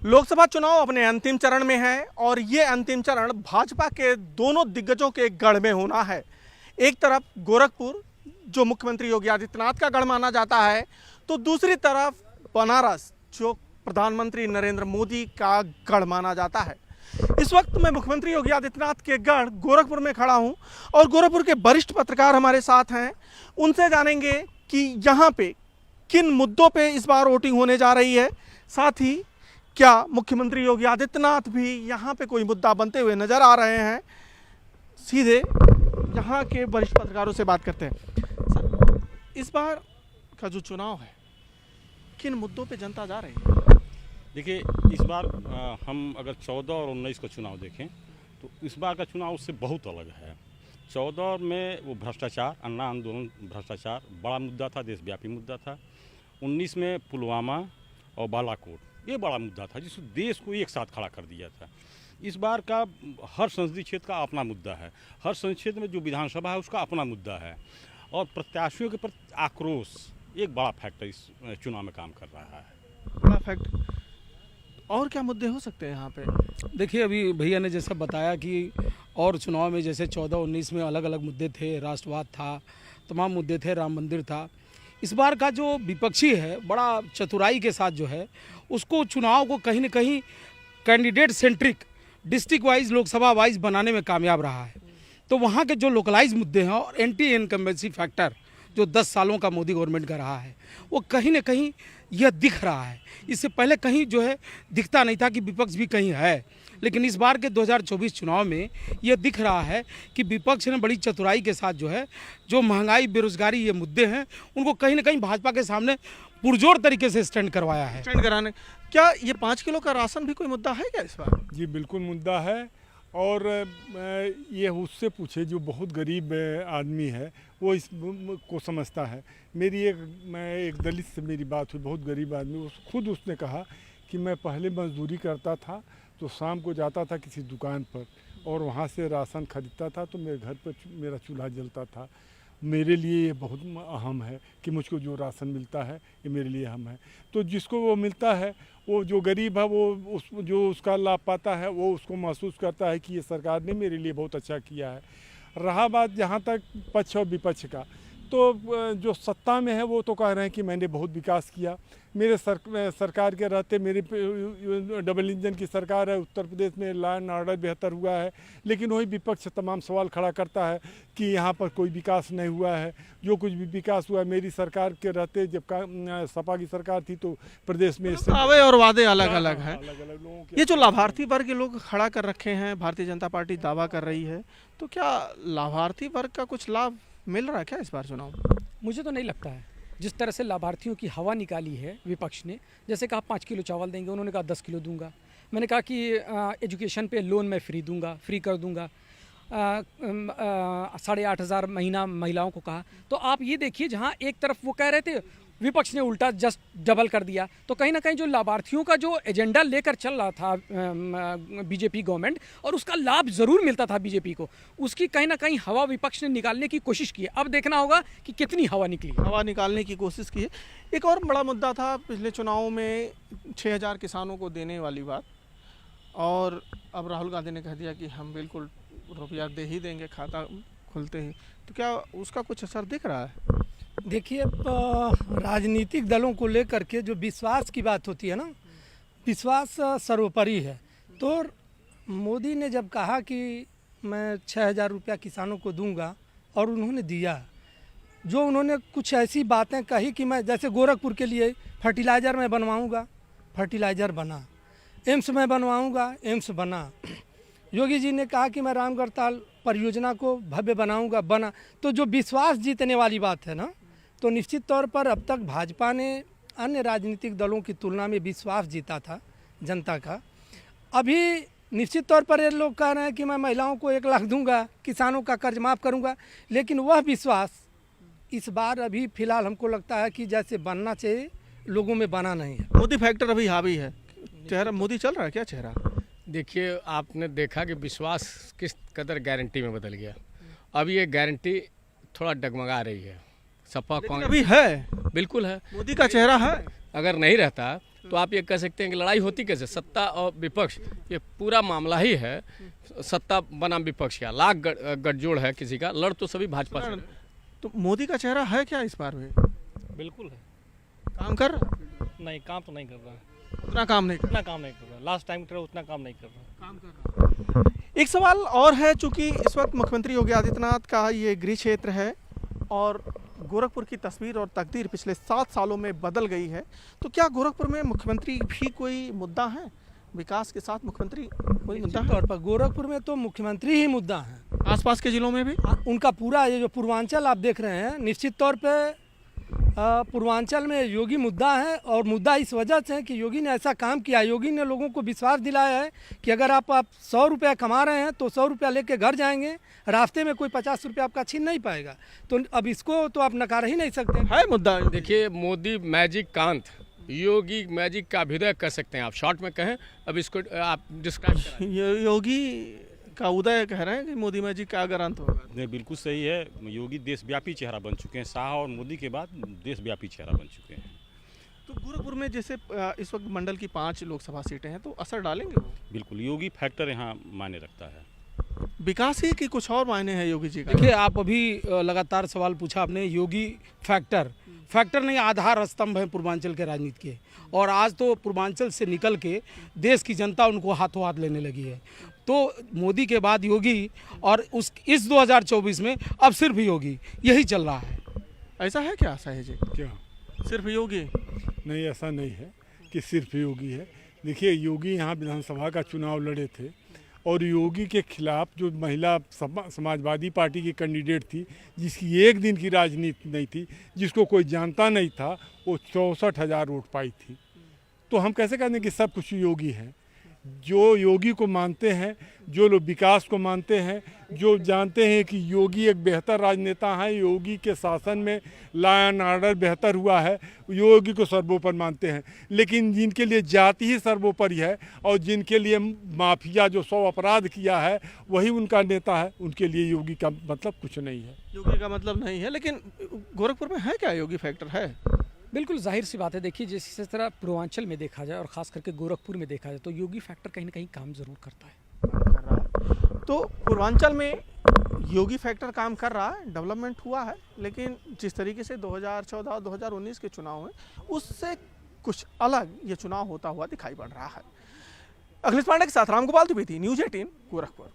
लोकसभा चुनाव अपने अंतिम चरण में है और ये अंतिम चरण भाजपा के दोनों दिग्गजों के गढ़ में होना है। एक तरफ गोरखपुर जो मुख्यमंत्री योगी आदित्यनाथ का गढ़ माना जाता है, तो दूसरी तरफ बनारस जो प्रधानमंत्री नरेंद्र मोदी का गढ़ माना जाता है। इस वक्त मैं मुख्यमंत्री योगी आदित्यनाथ के गढ़ गोरखपुर में खड़ा हूं और गोरखपुर के वरिष्ठ पत्रकार हमारे साथ हैं। उनसे जानेंगे कि यहाँ पे किन मुद्दों पे इस बार वोटिंग होने जा रही है, साथ ही क्या मुख्यमंत्री योगी आदित्यनाथ भी यहाँ पे कोई मुद्दा बनते हुए नजर आ रहे हैं। सीधे यहाँ के वरिष्ठ पत्रकारों से बात करते हैं। सर, इस बार का जो चुनाव है किन मुद्दों पे जनता जा रही है? देखिए, इस बार हम अगर 14 और 19 का चुनाव देखें तो इस बार का चुनाव उससे बहुत अलग है। 14 में वो भ्रष्टाचार, अन्ना आंदोलन भ्रष्टाचार बड़ा मुद्दा था, देशव्यापी मुद्दा था। 19 में पुलवामा और बालाकोट ये बड़ा मुद्दा था जिस देश को एक साथ खड़ा कर दिया था। इस बार का हर संसदीय क्षेत्र का अपना मुद्दा है, हर संसदीय क्षेत्र में जो विधानसभा है उसका अपना मुद्दा है और प्रत्याशियों के प्रति आक्रोश एक बड़ा फैक्टर इस चुनाव में काम कर रहा है। बड़ा फैक्ट। और क्या मुद्दे हो सकते हैं यहाँ पे? देखिए, अभी भैया ने जैसा बताया कि और चुनाव में जैसे 14-19 में अलग अलग मुद्दे थे, राष्ट्रवाद था, तमाम मुद्दे थे, राम मंदिर था। इस बार का जो विपक्षी है बड़ा चतुराई के साथ जो है उसको चुनाव को कहीं न कहीं candidate centric, district wise, Lok Sabha wise बनाने में कामयाब रहा है। तो वहाँ के जो लोकलाइज मुद्दे हैं और एंटी इनकम्बेंसी फैक्टर जो 10 सालों का मोदी गवर्नमेंट का रहा है वो कहीं न कहीं यह दिख रहा है। इससे पहले कहीं जो है दिखता नहीं था कि विपक्ष भी कहीं है, लेकिन इस बार के 2024 चुनाव में यह दिख रहा है कि विपक्ष ने बड़ी चतुराई के साथ जो है जो महंगाई, बेरोजगारी ये मुद्दे हैं उनको कहीं न कहीं भाजपा के सामने पुरजोर तरीके से स्टैंड करवाया है। स्टैंड कराने क्या ये 5 किलो का राशन भी कोई मुद्दा है क्या इस बार? जी बिल्कुल मुद्दा है। और ये उससे पूछे जो बहुत गरीब आदमी है वो इस को समझता है। मैं एक दलित से मेरी बात हुई, बहुत गरीब आदमी, खुद उसने कहा कि मैं पहले मजदूरी करता था तो शाम को जाता था किसी दुकान पर और वहाँ से राशन खरीदता था तो मेरे घर पर मेरा चूल्हा जलता था। मेरे लिए ये बहुत अहम है कि मुझको जो राशन मिलता है ये मेरे लिए अहम है। तो जिसको वो मिलता है, वो जो गरीब है वो जो उसका लाभ पाता है वो उसको महसूस करता है कि ये सरकार ने मेरे लिए बहुत अच्छा किया है। रहा बात जहाँ तक पक्ष और विपक्ष का, तो जो सत्ता में है वो तो कह रहे हैं कि मैंने बहुत विकास किया। मेरे सरकार के रहते, मेरी डबल इंजन की सरकार है, उत्तर प्रदेश में लॉ एंड ऑर्डर बेहतर हुआ है, लेकिन वही विपक्ष तमाम सवाल खड़ा करता है कि यहाँ पर कोई विकास नहीं हुआ है। जो कुछ भी विकास हुआ है मेरी सरकार के रहते, जब सपा की सरकार थी तो प्रदेश में दावे और वादे अलग अलग हैं। अलग लोगों के ये जो लाभार्थी वर्ग के लोग खड़ा कर रखे हैं, भारतीय जनता पार्टी दावा कर रही है, तो क्या लाभार्थी वर्ग का कुछ लाभ मिल रहा है क्या इस बार चुनाव में? मुझे तो नहीं लगता है। जिस तरह से लाभार्थियों की हवा निकाली है विपक्ष ने, जैसे कहा 5 किलो चावल देंगे, उन्होंने कहा 10 किलो दूंगा। मैंने कहा कि एजुकेशन पे लोन मैं फ्री कर दूंगा। 8,500 महीना महिलाओं को कहा। तो आप ये देखिए, जहाँ एक तरफ वो कह रहे थे, विपक्ष ने उल्टा जस्ट डबल कर दिया। तो कहीं ना कहीं जो लाभार्थियों का जो एजेंडा लेकर चल रहा था बीजेपी गवर्नमेंट, और उसका लाभ ज़रूर मिलता था बीजेपी को, उसकी कहीं ना कहीं हवा विपक्ष ने निकालने की कोशिश की है। अब देखना होगा कि कितनी हवा निकली। हवा निकालने की कोशिश की है। एक और बड़ा मुद्दा था पिछले चुनावों में 6,000 किसानों को देने वाली बात, और अब राहुल गांधी ने कह दिया कि हम बिल्कुल रुपया दे ही देंगे खाता खुलते ही। तो क्या उसका कुछ असर दिख रहा है? देखिए, राजनीतिक दलों को लेकर के जो विश्वास की बात होती है ना, विश्वास सर्वोपरि है। तो मोदी ने जब कहा कि मैं 6,000 रुपया किसानों को दूंगा और उन्होंने दिया, जो उन्होंने कुछ ऐसी बातें कही कि मैं जैसे गोरखपुर के लिए फर्टिलाइज़र मैं बनवाऊंगा, फर्टिलाइज़र बना, एम्स में बनवाऊंगा, एम्स बना। योगी जी ने कहा कि मैं रामगढ़ ताल परियोजना को भव्य बनाऊंगा, बना। तो जो विश्वास जीतने वाली बात है ना, तो निश्चित तौर पर अब तक भाजपा ने अन्य राजनीतिक दलों की तुलना में विश्वास जीता था जनता का। अभी निश्चित तौर पर ये लोग कह रहे हैं कि मैं महिलाओं को 1 लाख दूंगा, किसानों का कर्ज माफ़ करूंगा, लेकिन वह विश्वास इस बार अभी फ़िलहाल हमको लगता है कि जैसे बनना चाहिए लोगों में बना नहीं है। मोदी फैक्टर अभी हावी है। चेहरा मोदी चल रहा है क्या चेहरा? देखिए, आपने देखा कि विश्वास किस कदर गारंटी में बदल गया। अब ये गारंटी थोड़ा डगमगा रही है। सपा अभी है, बिल्कुल है। मोदी का चेहरा है। अगर नहीं रहता तो आप ये कह सकते हैं कि लड़ाई होती कैसे, सत्ता और विपक्ष, ये पूरा मामला ही है सत्ता बनाम विपक्ष का। लाख गठजोड़ है किसी का, लड़ तो सभी भाजपा से। तो मोदी का चेहरा है क्या इस बार में? बिल्कुल है। काम कर रहा? नहीं, काम तो नहीं कर रहा है, उतना काम नहीं कर उतना काम नहीं कर रहा। लास्ट टाइम की तरह उतना काम नहीं कर रहा। एक सवाल और है, चूंकि इस वक्त मुख्यमंत्री योगी आदित्यनाथ का ये गृह क्षेत्र है और गोरखपुर की तस्वीर और तकदीर पिछले 7 सालों में बदल गई है, तो क्या गोरखपुर में मुख्यमंत्री भी कोई मुद्दा है? विकास के साथ मुख्यमंत्री कोई मुद्दा है? तौर पर गोरखपुर में तो मुख्यमंत्री ही मुद्दा है। आसपास के जिलों में भी उनका पूरा ये जो पूर्वांचल आप देख रहे हैं, निश्चित तौर पे पूर्वांचल में योगी मुद्दा है। और मुद्दा इस वजह से है कि योगी ने ऐसा काम किया, योगी ने लोगों को विश्वास दिलाया है कि अगर आप 100 रुपया कमा रहे हैं तो 100 रुपया लेके घर जाएंगे, रास्ते में कोई 50 रुपया आपका छीन नहीं पाएगा। तो अब इसको तो आप नकार ही नहीं सकते। है मुद्दा। देखिए, मोदी मैजिक कांत, योगी मैजिक का अभ्युदय कर सकते हैं आप, शॉर्ट में कहें। अब इसको आप डिस्क्राइब करें। योगी का उदय कह रहे हैं कि मोदी मैजिक का अगर अंत होगा। नहीं, बिल्कुल सही है। योगी देशव्यापी चेहरा बन चुके हैं, शाह और मोदी के बाद देशव्यापी चेहरा बन चुके हैं। तो गोरखपुर में जैसे इस वक्त मंडल की 5 लोकसभा सीटें हैं, तो असर डालेंगे वो? बिल्कुल, योगी फैक्टर यहाँ मायने रखता है। विकास ही कि कुछ और मायने हैं योगी जी का? देखिए, आप अभी लगातार सवाल पूछा आपने, योगी फैक्टर नहीं, आधार स्तंभ है पूर्वांचल के राजनीति के। और आज तो पूर्वांचल से निकल के देश की जनता उनको हाथों हाथ लेने लगी है। तो मोदी के बाद योगी, और इस 2024 में अब सिर्फ योगी, यही चल रहा है। ऐसा है क्या साहिब जी? क्या सिर्फ योगी? नहीं, ऐसा नहीं है कि सिर्फ योगी है। देखिए, योगी यहाँ विधानसभा का चुनाव लड़े थे और योगी के खिलाफ जो महिला समाजवादी पार्टी की कैंडिडेट थी, जिसकी एक दिन की राजनीति नहीं थी, जिसको कोई जानता नहीं था, वो 64,000 वोट पाई थी। तो हम कैसे कहते हैं कि सब कुछ योगी है? जो योगी को मानते हैं, जो लोग विकास को मानते हैं, जो जानते हैं कि योगी एक बेहतर राजनेता हैं, योगी के शासन में लॉ एंड ऑर्डर बेहतर हुआ है, योगी को सर्वोपरि मानते हैं। लेकिन जिनके लिए जाति ही सर्वोपरि है और जिनके लिए माफिया जो 100 अपराध किया है वही उनका नेता है, उनके लिए योगी का मतलब कुछ नहीं है। योगी का मतलब नहीं है, लेकिन गोरखपुर में है क्या योगी फैक्टर? है, बिल्कुल जाहिर सी बात है। देखिए, जिस तरह पूर्वांचल में देखा जाए और ख़ास करके गोरखपुर में देखा जाए तो योगी फैक्टर कहीं ना कहीं काम ज़रूर करता है। तो पूर्वांचल में योगी फैक्टर काम कर रहा है, डेवलपमेंट हुआ है, लेकिन जिस तरीके से 2014 और 2019 के चुनाव में, उससे कुछ अलग ये चुनाव होता हुआ दिखाई पड़ रहा है। अखिलेश पांडे के साथ रामगोपाल द्विवेदी, न्यूज़ 18 गोरखपुर।